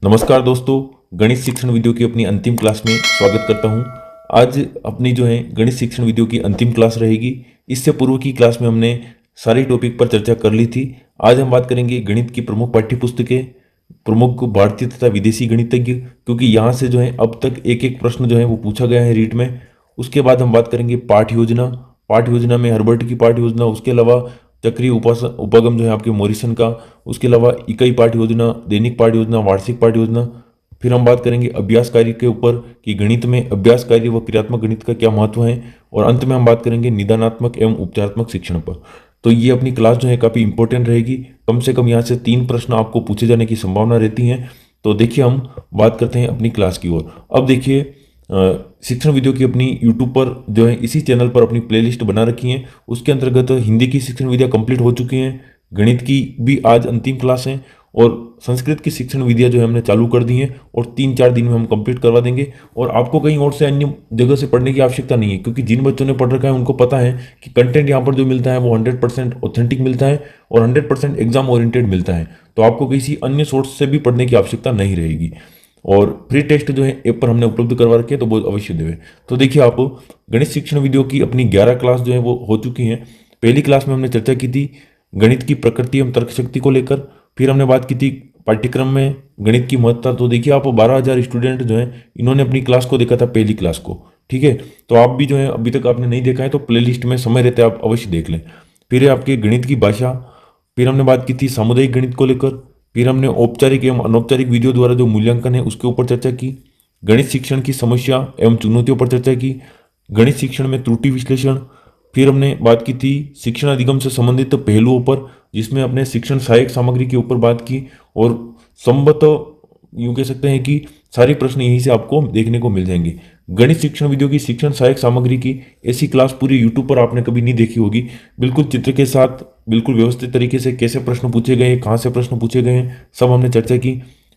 नमस्कार दोस्तों, गणित शिक्षण वीडियो की अपनी अंतिम क्लास में स्वागत करता हूं। आज अपनी जो है गणित शिक्षण वीडियो की अंतिम क्लास रहेगी। इससे पूर्व की क्लास में हमने सारी टॉपिक पर चर्चा कर ली थी। आज हम बात करेंगे गणित की प्रमुख पाठ्य पुस्तकें, प्रमुख भारतीय तथा विदेशी गणितज्ञ, क्योंकि यहाँ से जो है अब तक एक एक प्रश्न जो है वो पूछा गया है रीट में। उसके बाद हम बात करेंगे पाठ योजना। पाठ योजना में हर्बर्ट की पाठ योजना, उसके अलावा चक्रीय उपागम जो है आपके मॉरिसन का, उसके अलावा इकाई पाठ योजना, दैनिक पाठ योजना, वार्षिक पाठ योजना। फिर हम बात करेंगे अभ्यास कार्य के ऊपर कि गणित में अभ्यास कार्य व क्रियात्मक गणित का क्या महत्व है, और अंत में हम बात करेंगे निदानात्मक एवं उपचारात्मक शिक्षण पर। तो ये अपनी क्लास जो है काफ़ी इंपॉर्टेंट रहेगी। कम से कम यहाँ से 3 प्रश्न आपको पूछे जाने की संभावना रहती है। तो देखिए, हम बात करते हैं अपनी क्लास की ओर। अब देखिए, शिक्षण वीडियो की अपनी यूट्यूब पर जो है इसी चैनल पर अपनी प्लेलिस्ट बना रखी है। उसके अंतर्गत हिंदी की शिक्षण विधियाँ कंप्लीट हो चुकी हैं, गणित की भी आज अंतिम क्लास है, और संस्कृत की शिक्षण विधियाँ जो है हमने चालू कर दी हैं, और 3-4 दिन में हम कंप्लीट करवा देंगे। और आपको कहीं और से अन्य जगह से पढ़ने की आवश्यकता नहीं है, क्योंकि जिन बच्चों ने पढ़ रखा है उनको पता है कि कंटेंट यहाँ पर जो मिलता है वो 100% ऑथेंटिक मिलता है और 100% एग्जाम ओरिएंटेड मिलता है। तो आपको किसी अन्य सोर्स से भी पढ़ने की आवश्यकता नहीं रहेगी। और फ्री टेस्ट जो है ऐप पर हमने उपलब्ध करवा रखे हैं, तो वो अवश्य देवें। तो देखिए, आप गणित शिक्षण वीडियो की अपनी 11 क्लास जो है वो हो चुकी हैं। पहली क्लास में हमने चर्चा की थी गणित की प्रकृति एवं तर्क शक्ति को लेकर। फिर हमने बात की थी पाठ्यक्रम में गणित की महत्ता। तो देखिए, आप 12,000 स्टूडेंट जो हैं इन्होंने अपनी क्लास को देखा था, पहली क्लास को। ठीक है, तो आप भी जो है अभी तक आपने नहीं देखा है तो प्लेलिस्ट में समय रहते आप अवश्य देख लें। फिर है आपके गणित की भाषा। फिर हमने बात की थी सामुदायिक गणित को लेकर। फिर हमने औपचारिक एवं अनौपचारिक विधियों द्वारा जो मूल्यांकन है उसके ऊपर चर्चा की। गणित शिक्षण की समस्या एवं चुनौतियों पर चर्चा की। गणित शिक्षण में त्रुटि विश्लेषण। फिर हमने बात की थी शिक्षण अधिगम से संबंधित पहलुओं पर, जिसमें अपने शिक्षण सहायक सामग्री के ऊपर बात की। और संभवतः यूँ कह सकते हैं कि सारे प्रश्न यहीं से आपको देखने को मिल जाएंगे। गणित शिक्षण विधियों की शिक्षण सहायक सामग्री की ऐसी क्लास पूरी यूट्यूब पर आपने कभी नहीं देखी होगी। बिल्कुल चित्र के साथ, बिल्कुल व्यवस्थित तरीके से कैसे प्रश्न पूछे गए, कहाँ से प्रश्न पूछे गए हैं, सब हमने चर्चा की।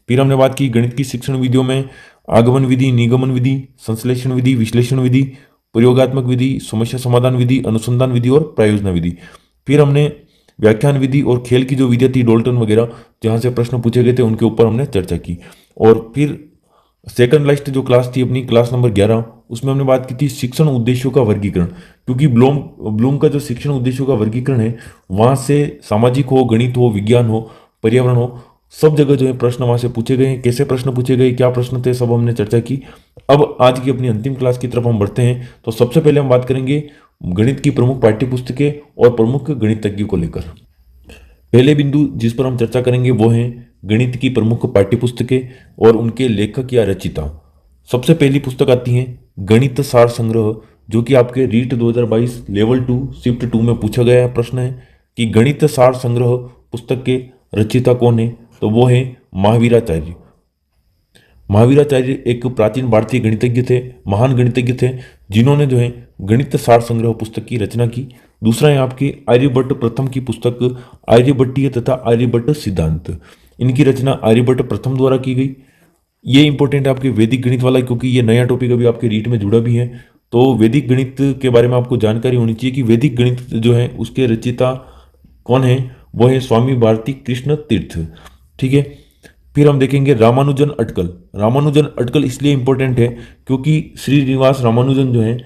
फिर हमने बात की गणित की शिक्षण विधियों में आगमन विधि, निगमन विधि, संश्लेषण विधि, विश्लेषण विधि, प्रयोगात्मक विधि, समस्या समाधान विधि, अनुसंधान विधि और प्रायोजना विधि। फिर हमने व्याख्यान विधि और खेल की जो विधियाँ थी, डोल्टन वगैरह, जहाँ से प्रश्न पूछे गए थे, उनके ऊपर हमने चर्चा की। और फिर सेकंड लास्ट जो क्लास थी अपनी, क्लास नंबर 11, उसमें हमने बात की थी शिक्षण उद्देश्यों का वर्गीकरण। क्योंकि ब्लूम का जो शिक्षण उद्देश्यों का वर्गीकरण है, वहाँ से सामाजिक हो, गणित हो, विज्ञान हो, पर्यावरण हो, सब जगह जो है प्रश्न वहाँ से पूछे गए हैं। कैसे प्रश्न पूछे गए, क्या प्रश्न थे, सब हमने चर्चा की। अब आज की अपनी अंतिम क्लास की तरफ हम बढ़ते हैं। तो सबसे पहले हम बात करेंगे गणित की प्रमुख पाठ्य पुस्तकें और प्रमुख गणितज्ञों को लेकर। पहले बिंदु जिस पर हम चर्चा करेंगे वो है गणित की प्रमुख पाठ्य पुस्तकें और उनके लेखक या रचयिता। सबसे पहली पुस्तक आती है गणित सार संग्रह, जो कि आपके रीट 2022 लेवल 2 शिफ्ट 2 में पूछा गया प्रश्न है कि गणित सार संग्रह पुस्तक के रचयिता कौन है। तो वो है महावीराचार्य। महावीराचार्य एक प्राचीन भारतीय गणितज्ञ थे, महान गणितज्ञ थे, जिन्होंने जो है गणित सार संग्रह पुस्तक की रचना की। दूसरा है आपकी आर्यभट्ट प्रथम की पुस्तक आर्यभट्टीय तथा आर्यभट्ट सिद्धांत। इनकी रचना आर्यभट्ट प्रथम द्वारा की गई। ये इंपॉर्टेंट है आपके वैदिक गणित वाला, क्योंकि ये नया टॉपिक अभी आपके रीट में जुड़ा भी है। तो वैदिक गणित के बारे में आपको जानकारी होनी चाहिए कि वैदिक गणित जो है उसके रचयिता कौन है। वो है स्वामी भारती कृष्ण तीर्थ। ठीक है, फिर हम देखेंगे रामानुजन अटकल। रामानुजन अटकल इसलिए इंपॉर्टेंट है क्योंकि श्रीनिवास रामानुजन जो है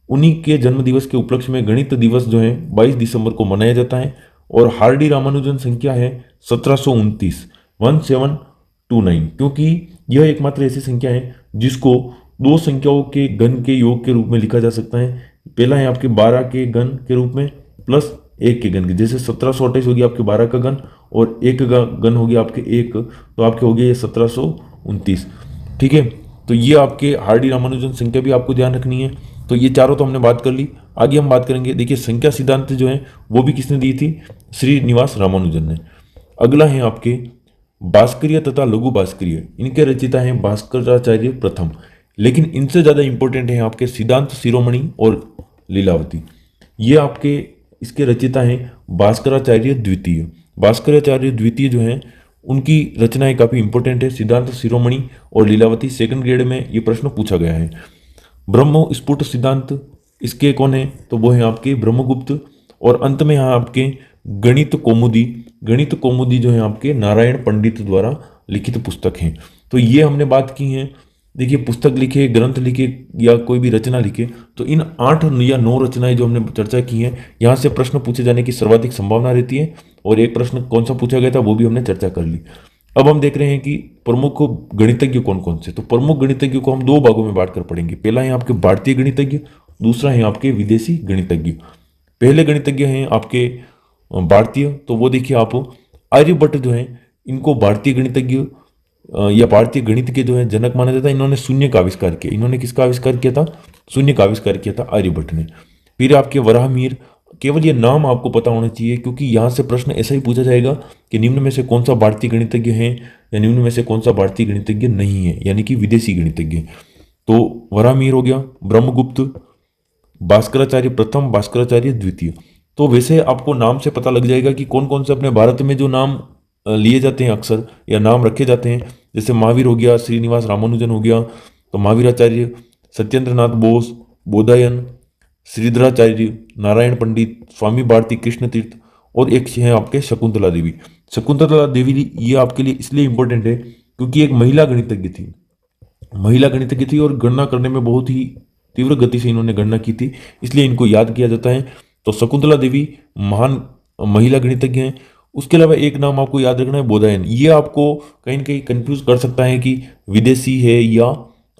उन्हीं के जन्म दिवस के उपलक्ष्य में गणित दिवस जो है 22 दिसंबर को मनाया जाता है। और हार्डी रामानुजन संख्या है 1729, 1729, क्योंकि यह एकमात्र ऐसी संख्या है जिसको दो संख्याओं के घन के योग के रूप में लिखा जा सकता है। पहला है आपके 12 के घन के रूप में प्लस 1 के घन के, जैसे 1728 होगी आपके 12 का घन और 1 का घन हो गया आपके 1, तो आपके हो गए 1729। ठीक है, तो ये आपके हार्डी रामानुजन संख्या भी आपको ध्यान रखनी है। तो ये चारों तो हमने बात कर ली। आगे हम बात करेंगे, देखिए संख्या सिद्धांत जो है वो भी किसने दी थी, श्रीनिवास रामानुजन ने। अगला है आपके भास्करीय तथा लघु भास्करीय। इनके रचयिता हैं भास्कराचार्य प्रथम, लेकिन इनसे ज़्यादा इंपॉर्टेंट है आपके सिद्धांत शिरोमणि और लीलावती। ये आपके इसके रचयिता हैं भास्कराचार्य द्वितीय। भास्कराचार्य द्वितीय जो हैं उनकी रचनाएं काफ़ी इंपॉर्टेंट है। सिद्धांत शिरोमणि और लीलावती सेकंड ग्रेड में ये प्रश्न पूछा गया है। ब्रह्म स्फुट सिद्धांत, इसके कौन है, तो वो है आपके ब्रह्मगुप्त। और अंत में यहाँ आपके गणित कौमुदी। गणित कौमुदी जो है आपके नारायण पंडित द्वारा लिखित पुस्तक है। तो ये हमने बात की है। देखिए, पुस्तक लिखे, ग्रंथ लिखे या कोई भी रचना लिखे, तो इन 8 या 9 रचनाएं जो हमने चर्चा की हैं, यहाँ से प्रश्न पूछे जाने की सर्वाधिक संभावना रहती है। और एक प्रश्न कौन सा पूछा गया था वो भी हमने चर्चा कर ली। अब हम देख रहे हैं कि प्रमुख गणितज्ञ कौन कौन से। तो प्रमुख गणितज्ञ को हम 2 भागों में बांट कर पढ़ेंगे। पहला है आपके भारतीय गणितज्ञ, दूसरा है आपके विदेशी गणितज्ञ। पहले गणितज्ञ हैं आपके भारतीय, तो वो देखिए आप, आर्यभट्ट जो है इनको भारतीय गणितज्ञ या भारतीय गणित के जो है जनक माना जाता है। इन्होंने शून्य का आविष्कार किया। इन्होंने किसका आविष्कार किया था? शून्य का आविष्कार किया था आर्यभट्ट ने। फिर आपके वराहमिहिर, केवल ये नाम आपको पता होना चाहिए, क्योंकि यहाँ से प्रश्न ऐसा ही पूछा जाएगा कि निम्न में से कौन सा भारतीय गणितज्ञ है या निम्न में से कौन सा भारतीय गणितज्ञ नहीं है, यानी कि विदेशी गणितज्ञ। तो वराहमिहिर हो गया, ब्रह्मगुप्त, भास्कराचार्य प्रथम, भास्कराचार्य द्वितीय। तो वैसे आपको नाम से पता लग जाएगा कि कौन कौन से अपने भारत में जो नाम लिए जाते हैं अक्सर, या नाम रखे जाते हैं। जैसे महावीर हो गया, श्रीनिवास रामानुजन हो गया, तो महावीराचार्य, सत्येंद्रनाथ बोस, बोधायन, श्रीधराचार्य, नारायण पंडित, स्वामी भारती कृष्ण तीर्थ, और एक है आपके शकुंतला देवी। शकुंतला देवी ये आपके लिए इसलिए इंपॉर्टेंट है क्योंकि एक महिला गणितज्ञ थी। महिला गणितज्ञ थी और गणना करने में बहुत ही तीव्र गति से इन्होंने गणना की थी, इसलिए इनको याद किया जाता है। तो शकुंतला देवी महान महिला गणितज्ञ हैं। उसके अलावा एक नाम आपको याद रखना है, बोधायन। ये आपको कहीं ना कहीं कंफ्यूज कर सकता है कि विदेशी है या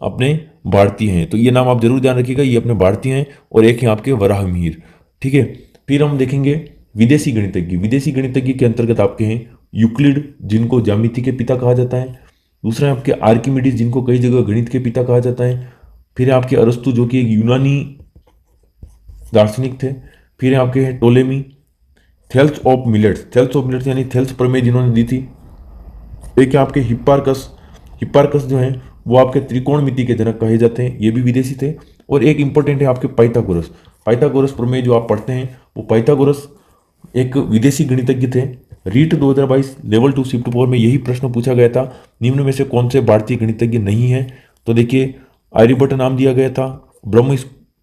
अपने भारतीय हैं, तो ये नाम आप जरूर ध्यान रखिएगा, ये अपने भारतीय हैं। और एक है आपके वराहमिहिर, ठीक है। फिर हम देखेंगे विदेशी गणितज्ञ। विदेशी गणितज्ञ के अंतर्गत आपके हैं यूक्लिड, जिनको ज्यामिति के पिता कहा जाता है। दूसरा है आपके आर्किमिडीज, जिनको कई जगह गणित के पिता कहा जाता है। फिर है आपके अरस्तु, जो कि एक यूनानी दार्शनिक थे। फिर है आपके हैं Ptolemy, Thales of millets, Thales of millets यानी थेल्स प्रमेय जिन्होंने दी थी। एक है आपके हिप्पार्कस, हिप्पार्कस जो हैं वो आपके त्रिकोणमिति के जनक कहे जाते हैं, ये भी विदेशी थे। और एक इंपॉर्टेंट है आपके पाइथागोरस। पाइथागोरस प्रमेय जो आप पढ़ते हैं, वो पाइथागोरस एक विदेशी गणितज्ञ थे। रीट 2022 लेवल 2 शिफ्ट 4 में यही प्रश्न पूछा गया था, निम्न में से कौन से भारतीय गणितज्ञ नहीं है। तो देखिए, आर्यभट्ट नाम दिया गया था,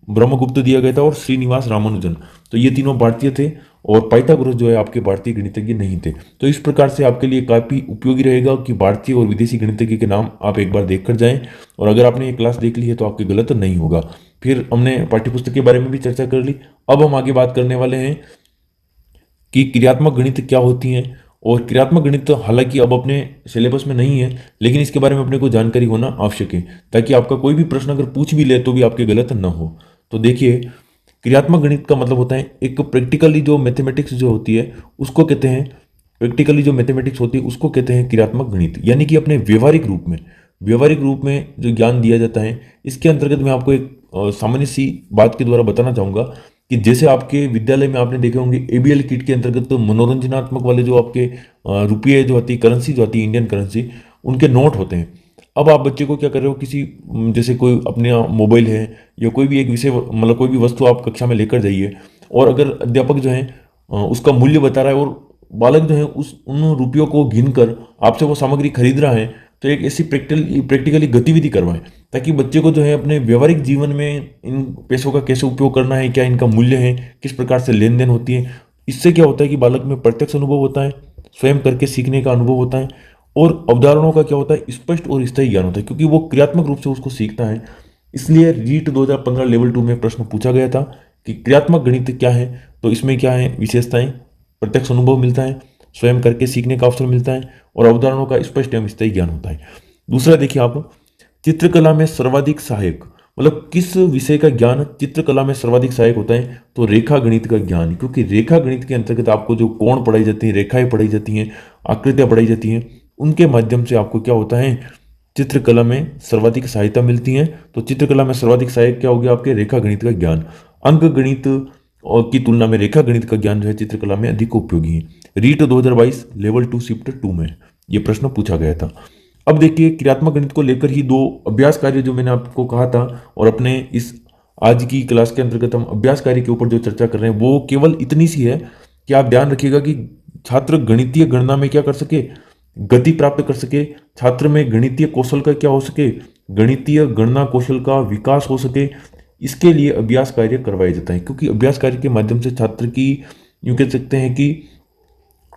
ब्रह्मगुप्त दिया गया था, और श्रीनिवास रामानुजन। तो ये तीनों भारतीय थे, और पाइथागोरस जो है आपके भारतीय गणितज्ञ नहीं थे। तो इस प्रकार से आपके लिए काफ़ी उपयोगी रहेगा कि भारतीय और विदेशी गणितज्ञ के नाम आप एक बार देख कर जाएं। और अगर आपने ये क्लास देख ली है तो आपके गलत नहीं होगा। फिर हमने पाठ्यपुस्तक के बारे में भी चर्चा कर ली। अब हम आगे बात करने वाले हैं कि क्रियात्मक गणित क्या होती हैं। और क्रियात्मक गणित हालांकि अब अपने सिलेबस में नहीं है, लेकिन इसके बारे में अपने को जानकारी होना आवश्यक है, ताकि आपका कोई भी प्रश्न अगर पूछ भी ले तो भी आपके गलत न हो। तो देखिए, क्रियात्मक गणित का मतलब होता है एक प्रैक्टिकली जो मैथमेटिक्स जो होती है उसको कहते हैं, प्रैक्टिकली जो मैथमेटिक्स होती है उसको कहते हैं क्रियात्मक गणित। यानी कि अपने व्यवहारिक रूप में जो ज्ञान दिया जाता है। इसके अंतर्गत मैं आपको एक सामान्य सी बात के द्वारा बताना चाहूँगा कि जैसे आपके विद्यालय में आपने देखे होंगे ABL किट के अंतर्गत तो मनोरंजनात्मक वाले जो आपके रुपये जो आती है, करेंसी जो आती है, इंडियन करेंसी, उनके नोट होते हैं। अब आप बच्चे को क्या कर रहे हो, किसी जैसे कोई अपने मोबाइल है या कोई भी एक विषय, मतलब कोई भी वस्तु आप कक्षा में लेकर जाइए, और अगर अध्यापक जो है उसका मूल्य बता रहा है और बालक जो है उन रुपयों को गिनकर आपसे वो सामग्री खरीद रहा है, तो एक ऐसी प्रैक्टिकली गतिविधि करवाएं, ताकि बच्चे को जो है अपने व्यवहारिक जीवन में इन पैसों का कैसे उपयोग करना है, क्या इनका मूल्य है, किस प्रकार से लेन देन होती है। इससे क्या होता है कि बालक में प्रत्यक्ष अनुभव होता है, स्वयं करके सीखने का अनुभव होता है, और अवधारणाओं का क्या होता है, स्पष्ट और स्थायी ज्ञान होता है, क्योंकि वो क्रियात्मक रूप से उसको सीखता है। इसलिए रीट 2015 लेवल 2 में प्रश्न पूछा गया था कि क्रियात्मक गणित क्या है। तो इसमें क्या है विशेषताएं, प्रत्यक्ष अनुभव मिलता है, स्वयं करके सीखने का अवसर मिलता है, और अवधारणाओं का स्पष्ट एवं स्थायी ज्ञान होता है। दूसरा देखिए आप, चित्रकला में सर्वाधिक सहायक, मतलब किस विषय का ज्ञान चित्रकला में सर्वाधिक सहायक होता है, तो रेखा गणित का ज्ञान। क्योंकि रेखा गणित के अंतर्गत आपको जो कोण पढ़ाई जाती हैं, रेखाएं पढ़ाई जाती हैं, आकृतियां पढ़ाई जाती हैं, उनके माध्यम से आपको क्या होता है, चित्रकला में सर्वाधिक सहायता मिलती है। तो चित्रकला में सर्वाधिक सहायक क्या हो गया, आपके रेखा गणित का ज्ञान। अंक गणित और की तुलना में रेखा गणित का ज्ञान जो है चित्रकला में अधिक उपयोगी है। रीट 2022 लेवल 2 शिफ्ट 2 में ये प्रश्न पूछा गया था। अब देखिए, क्रियात्मक गणित को लेकर ही 2 अभ्यास कार्य जो मैंने आपको कहा था, और अपने इस आज की क्लास के अंतर्गत हम अभ्यास कार्य के ऊपर जो चर्चा कर रहे हैं वो केवल इतनी सी है कि आप ध्यान रखिएगा कि छात्र गणितीय गणना में क्या कर सके, गति प्राप्त कर सके, छात्र में गणितीय कौशल का क्या हो सके, गणितीय गणना कौशल का विकास हो सके। इसके लिए अभ्यास कार्य करवाए जाता है, क्योंकि अभ्यास कार्य के माध्यम से छात्र की यूं कह सकते हैं कि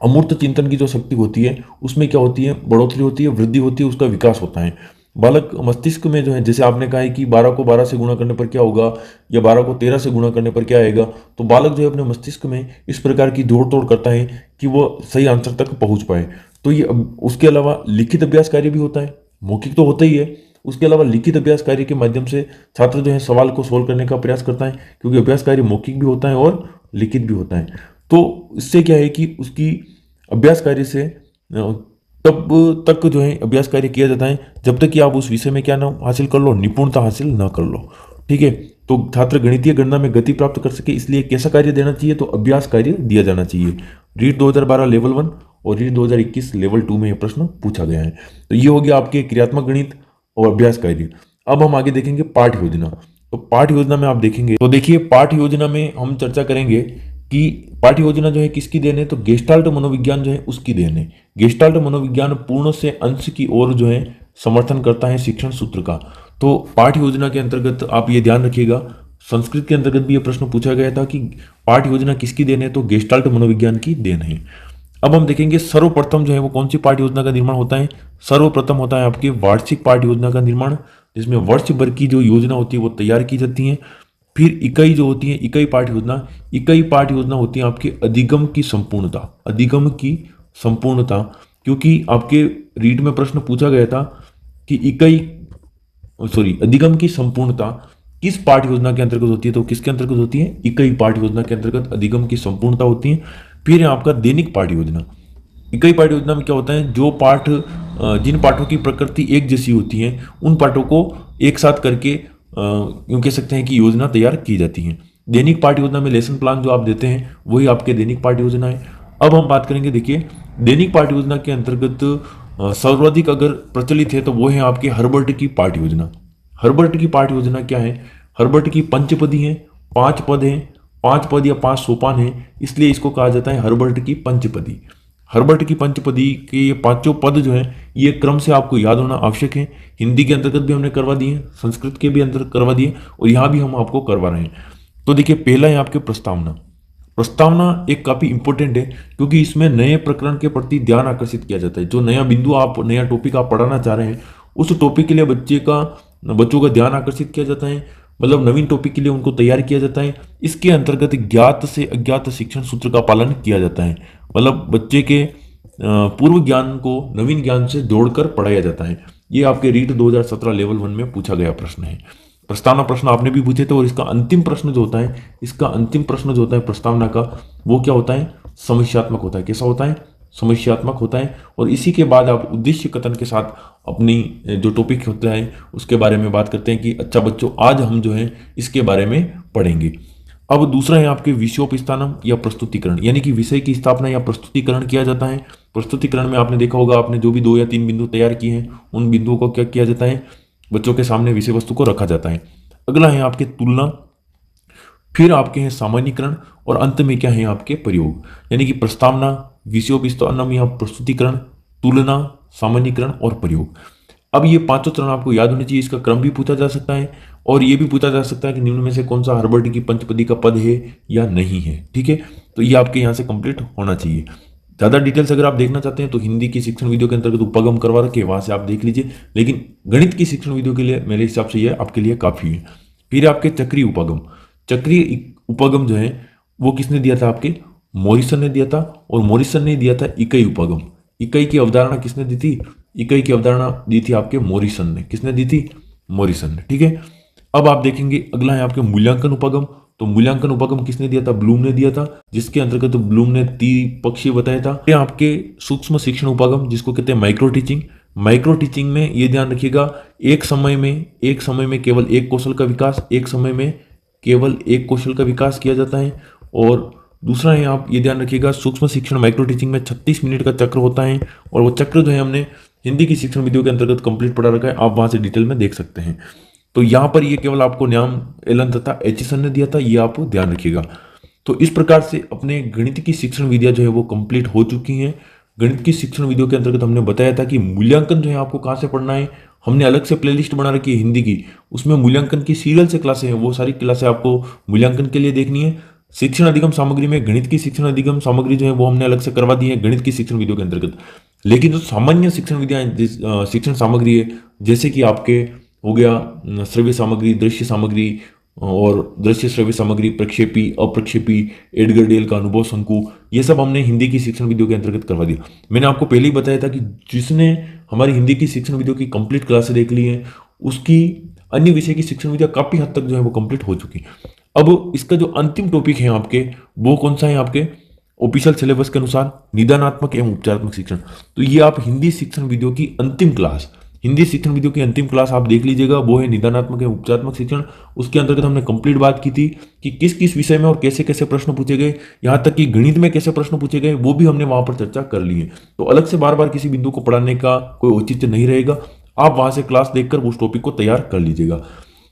अमूर्त चिंतन की जो शक्ति होती है उसमें क्या होती है, बढ़ोतरी होती है, वृद्धि होती है, उसका विकास होता है। बालक मस्तिष्क में जो है, जैसे आपने कहा है कि 12 को 12 से गुणा करने पर क्या होगा, या 12 को 13 से गुणा करने पर क्या आएगा, तो बालक जो है अपने मस्तिष्क में इस प्रकार की जोड़ तोड़ करता है कि वो सही आंसर तक पहुंच पाए। तो ये उसके अलावा लिखित अभ्यास कार्य भी होता है, मौखिक तो होता ही है, उसके अलावा लिखित अभ्यास कार्य के माध्यम से छात्र जो है सवाल को सोल्व करने का प्रयास करता है, क्योंकि अभ्यास कार्य मौखिक भी होता है और लिखित भी होता है। तो इससे क्या है कि उसकी अभ्यास कार्य से तब तक जो है अभ्यास कार्य किया जाता है जब तक कि आप उस विषय में क्या ना हासिल कर लो, निपुणता हासिल ना कर लो। ठीक है, तो छात्र गणितीय गणना में गति प्राप्त कर सके इसलिए कैसा कार्य देना चाहिए, तो अभ्यास कार्य दिया जाना चाहिए। रीट 2012 लेवल 1 और रीट 2021 लेवल 2 में यह प्रश्न पूछा गया है। तो ये हो गया आपके क्रियात्मक गणित और अभ्यास कार्य। अब हम आगे देखेंगे पाठ योजना। तो पाठ योजना में आप देखेंगे, तो देखिए पाठ योजना में हम चर्चा करेंगे कि पाठ्य योजना जो है किसकी देन है, तो गेस्टाल्ट मनोविज्ञान जो है उसकी देन है। गेस्टाल्ट मनोविज्ञान पूर्ण से अंश की ओर जो है समर्थन करता है शिक्षण सूत्र का। तो पाठ्य योजना के अंतर्गत आप ये ध्यान रखिएगा, संस्कृत के अंतर्गत भी ये प्रश्न पूछा गया था कि पाठ्य योजना किसकी देन है, तो गेस्टाल्ट मनोविज्ञान की देन है। अब हम देखेंगे सर्वप्रथम जो है वो कौन सी पाठ्य योजना का निर्माण होता है। सर्वप्रथम होता है आपकी वार्षिक पाठ्य योजना का निर्माण, जिसमें वर्ष भर की जो योजना होती है वो तैयार की जाती है। फिर इकाई जो होती है, इकाई पाठ्य योजना, इकाई पाठ्य योजना होती है आपके अधिगम की संपूर्णता, अधिगम की संपूर्णता, क्योंकि आपके रीड में प्रश्न पूछा गया था कि अधिगम की संपूर्णता किस पाठ्य योजना के अंतर्गत होती है, तो किसके अंतर्गत होती है, इकाई पाठ्य योजना के अंतर्गत अधिगम की संपूर्णता होती है। फिर है आपका दैनिक पाठ्य योजना। इकाई पाठ्य योजना में क्या होता है, जो पाठ जिन पाठों की प्रकृति एक जैसी होती है उन पाठों को एक साथ करके यूं कह सकते हैं कि योजना तैयार की जाती है। दैनिक पाठ्य योजना में लेसन प्लान जो आप देते हैं वही आपके दैनिक पाठ्य योजना है। अब हम बात करेंगे, देखिए दैनिक पाठ्य योजना के अंतर्गत सर्वाधिक अगर प्रचलित है तो वो है आपके हर्बर्ट की पाठ्य योजना। हर्बर्ट की पाठ्य योजना क्या है, हर्बर्ट की पंचपदी है, 5 पद हैं, 5 पद या 5 सोपान है, इसलिए इसको कहा जाता है हर्बर्ट की पंचपदी। हर्बर्ट की पंचपदी के ये 5 पद जो हैं ये क्रम से आपको याद होना आवश्यक है। हिंदी के अंतर्गत भी हमने करवा दिए, संस्कृत के भी अंतर करवा दिए और यहाँ भी हम आपको करवा रहे हैं। तो देखिए पहला है आपके प्रस्तावना। प्रस्तावना एक काफी इंपॉर्टेंट है क्योंकि इसमें नए प्रकरण के प्रति ध्यान आकर्षित किया जाता है। जो नया बिंदु आप, नया टॉपिक आप पढ़ाना चाह रहे हैं उस टॉपिक के लिए बच्चों का ध्यान आकर्षित किया जाता है, मतलब नवीन टॉपिक के लिए उनको तैयार किया जाता है। इसके अंतर्गत ज्ञात से अज्ञात शिक्षण सूत्र का पालन किया जाता है, मतलब बच्चे के पूर्व ज्ञान को नवीन ज्ञान से जोड़कर पढ़ाया जाता है। ये आपके रीट 2017 लेवल 1 में पूछा गया प्रश्न है। प्रस्तावना प्रश्न आपने भी पूछे थे और इसका अंतिम प्रश्न जो होता है प्रस्तावना का, वो क्या होता है, समस्यात्मक होता है। कैसा होता है, समस्यात्मक होता है। और इसी के बाद आप उद्देश्य कथन के साथ अपनी जो टॉपिक होता है उसके बारे में बात करते हैं कि अच्छा बच्चों आज हम जो है इसके बारे में पढ़ेंगे। अब दूसरा है आपके विषयोपस्थानम या प्रस्तुतिकरण, यानी कि विषय की स्थापना या प्रस्तुतिकरण किया जाता है। प्रस्तुतिकरण में आपने देखा होगा, आपने जो भी 2 या 3 बिंदु तैयार किए हैं उन बिंदुओं को क्या किया जाता है, बच्चों के सामने विषय वस्तु को रखा जाता है। अगला है आपके तुलना, फिर आपके हैं सामान्यीकरण और अंत में क्या है आपके प्रयोग, यानी कि प्रस्तावना, विषयोपस्थानम या प्रस्तुतिकरण, तुलना, सामान्यीकरण और प्रयोग। अब ये 5 चरण आपको याद होने चाहिए। इसका क्रम भी पूछा जा सकता है और ये भी पूछा जा सकता है कि निम्न में से कौन सा हर्बर्ट की पंचपदी का पद है या नहीं है। ठीक है, तो ये आपके यहाँ से कंप्लीट होना चाहिए। ज़्यादा डिटेल्स अगर आप देखना चाहते हैं तो हिंदी की शिक्षण वीडियो के अंतर्गत उपगम करवा रखे, वहाँ से आप देख लीजिए, लेकिन गणित की शिक्षण वीडियो के लिए मेरे हिसाब से ये आपके लिए काफ़ी है। फिर आपके चक्रीय उपगम, चक्रीय उपगम जो है वो किसने दिया था, आपके मॉरिसन ने दिया था। और मॉरिसन ने दिया था इकाई उपगम। इकाई की अवधारणा किसने दी थी, इकाई की अवधारणा दी थी आपके मॉरिसन ने। किसने दी थी, मॉरिसन ने। ठीक है, अब आप देखेंगे अगला है आपके मूल्यांकन उपगम। तो मूल्यांकन उपगम किसने दिया था, ब्लूम ने दिया था, जिसके अंतर्गत ब्लूम ने त्रिपक्षीय बताया था। ये आपके सूक्ष्म शिक्षण उपगम जिसको कहते हैं माइक्रो टीचिंग। माइक्रो टीचिंग में ये ध्यान रखिएगा, एक समय में केवल एक कौशल का विकास, एक समय में केवल एक कौशल का विकास किया जाता है। और दूसरा है, आप ये ध्यान रखिएगा, सूक्ष्म शिक्षण माइक्रो टीचिंग में 36 मिनट का चक्र होता है और वो चक्र जो है हमने हिंदी की शिक्षण वीडियो के अंतर्गत कंप्लीट पढ़ा रखा है, आप वहां से डिटेल में देख सकते हैं। तो यहाँ पर ये केवल आपको नाम एलन तथा एचिसन ने दिया था, ये आप ध्यान रखिएगा। तो इस प्रकार से अपने गणित की शिक्षण विधियां जो है वो कंप्लीट हो चुकी हैं। गणित की शिक्षण वीडियो के अंतर्गत हमने बताया था कि मूल्यांकन जो है आपको कहाँ से पढ़ना है। हमने अलग से प्लेलिस्ट बना रखी है हिंदी की, उसमें मूल्यांकन की सीरियल से क्लासें हैं, वो सारी क्लासें आपको मूल्यांकन के लिए देखनी है। शिक्षण अधिगम सामग्री में गणित की शिक्षण अधिगम सामग्री जो है वो हमने अलग से करवा दी है गणित की शिक्षण वीडियो के अंतर्गत। लेकिन जो सामान्य शिक्षण विधियां शिक्षण सामग्री है, जैसे कि आपके हो गया श्रव्य सामग्री, दृश्य सामग्री और दृश्य श्रव्य सामग्री, प्रक्षेपी, अप्रक्षेपी, एडगर डेल का अनुभव शंकु, ये सब हमने हिंदी की शिक्षण वीडियो के अंतर्गत करवा दिया। मैंने आपको पहले ही बताया था कि जिसने हमारी हिंदी की शिक्षण वीडियो की कंप्लीट क्लासेस देख ली है, उसकी अन्य विषय की शिक्षण विधियां काफी हद तक जो है वो कंप्लीट हो चुकी। अब इसका जो अंतिम टॉपिक है आपके, वो कौन सा है आपके ऑफिशियल सिलेबस के अनुसार, निदानात्मक एवं उपचारात्मक शिक्षण। तो ये आप हिंदी शिक्षण वीडियो की अंतिम क्लास, हिंदी शिक्षण वीडियो की अंतिम क्लास आप देख लीजिएगा, वो है निदानात्मक एवं उपचारात्मक शिक्षण। उसके अंतर्गत हमने कंप्लीट बात की थी कि किस किस विषय में और कैसे कैसे प्रश्न पूछे गए, यहाँ तक कि गणित में कैसे प्रश्न पूछे गए, वो भी हमने वहां पर चर्चा कर ली है। तो अलग से बार बार किसी बिंदु को पढ़ाने का कोई औचित्य नहीं रहेगा, आप वहां से क्लास देखकर उस टॉपिक को तैयार कर लीजिएगा।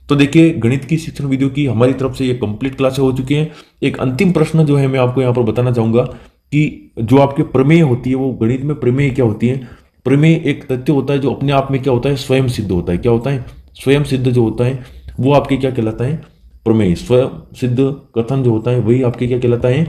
तो देखिए, गणित की शिक्षण वीडियो की हमारी तरफ से ये कंप्लीट क्लासें हो चुकी हैं। एक अंतिम प्रश्न जो है मैं आपको यहाँ पर बताना चाहूंगा कि जो आपके प्रमेय होती है, वो गणित में प्रमेय क्या होती है। प्रमेय एक तथ्य होता है जो अपने आप में क्या होता है, स्वयं सिद्ध होता है। क्या होता है? स्वयं सिद्ध जो होता है वो आपके क्या कहलाता है? प्रमेय। स्वयं सिद्ध कथन जो होता है वही आपके क्या कहलाता है?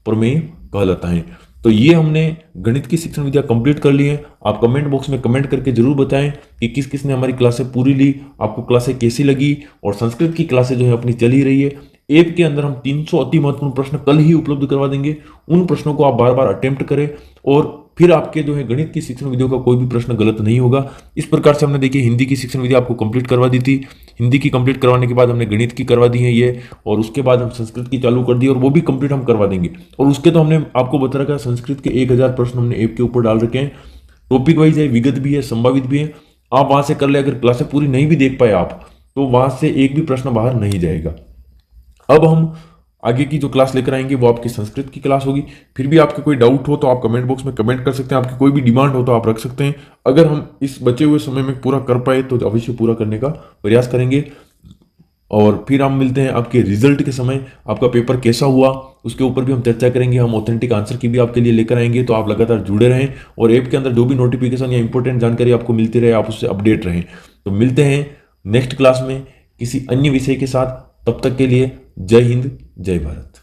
प्रमेय कहलाता है। तो ये हमने गणित की शिक्षण विधियां कंप्लीट कर ली है। आप कमेंट बॉक्स में कमेंट करके जरूर बताएं कि किस किस ने हमारी क्लासें पूरी ली, आपको क्लासें कैसी लगी। और संस्कृत की क्लासें जो है अपनी चल ही रही है। ऐप के अंदर हम 300 अति महत्वपूर्ण प्रश्न कल ही उपलब्ध करवा देंगे। उन प्रश्नों को आप बार बार अटेम्प्ट करें और फिर आपके जो है गणित की शिक्षण विधियों का कोई भी प्रश्न गलत नहीं होगा। इस प्रकार से हमने देखिए हिंदी की शिक्षण विधि आपको कंप्लीट करवा दी थी। हिंदी की कंप्लीट करवाने के बाद हमने गणित की करवा दी है ये, और उसके बाद हम संस्कृत की चालू कर दी और वो भी कंप्लीट हम करवा देंगे। और उसके तो हमने आपको बता रखा है संस्कृत के 1000 प्रश्न हमने ऐप के ऊपर डाल रखे हैं। टॉपिक वाइज है, विगत भी है, संभावित भी है। आप वहां से कर ले। अगर क्लासें पूरी नहीं भी देख पाए आप, तो वहां से एक भी प्रश्न बाहर नहीं जाएगा। अब हम आगे की जो क्लास लेकर आएंगे वो आपकी संस्कृत की क्लास होगी। फिर भी आपके कोई डाउट हो तो आप कमेंट बॉक्स में कमेंट कर सकते हैं। आपकी कोई भी डिमांड हो तो आप रख सकते हैं। अगर हम इस बचे हुए समय में पूरा कर पाए तो अवश्य पूरा करने का प्रयास करेंगे। और फिर हम मिलते हैं आपके रिजल्ट के समय। आपका पेपर कैसा हुआ उसके ऊपर भी हम चर्चा करेंगे। हम ऑथेंटिक आंसर की भी आपके लिए लेकर आएंगे। तो आप लगातार जुड़े रहें और ऐप के अंदर जो भी नोटिफिकेशन या इंपॉर्टेंट जानकारी आपको मिलती रहे, आप उससे अपडेट रहें। तो मिलते हैं नेक्स्ट क्लास में किसी अन्य विषय के साथ। तब तक के लिए जय हिंद, जय भारत।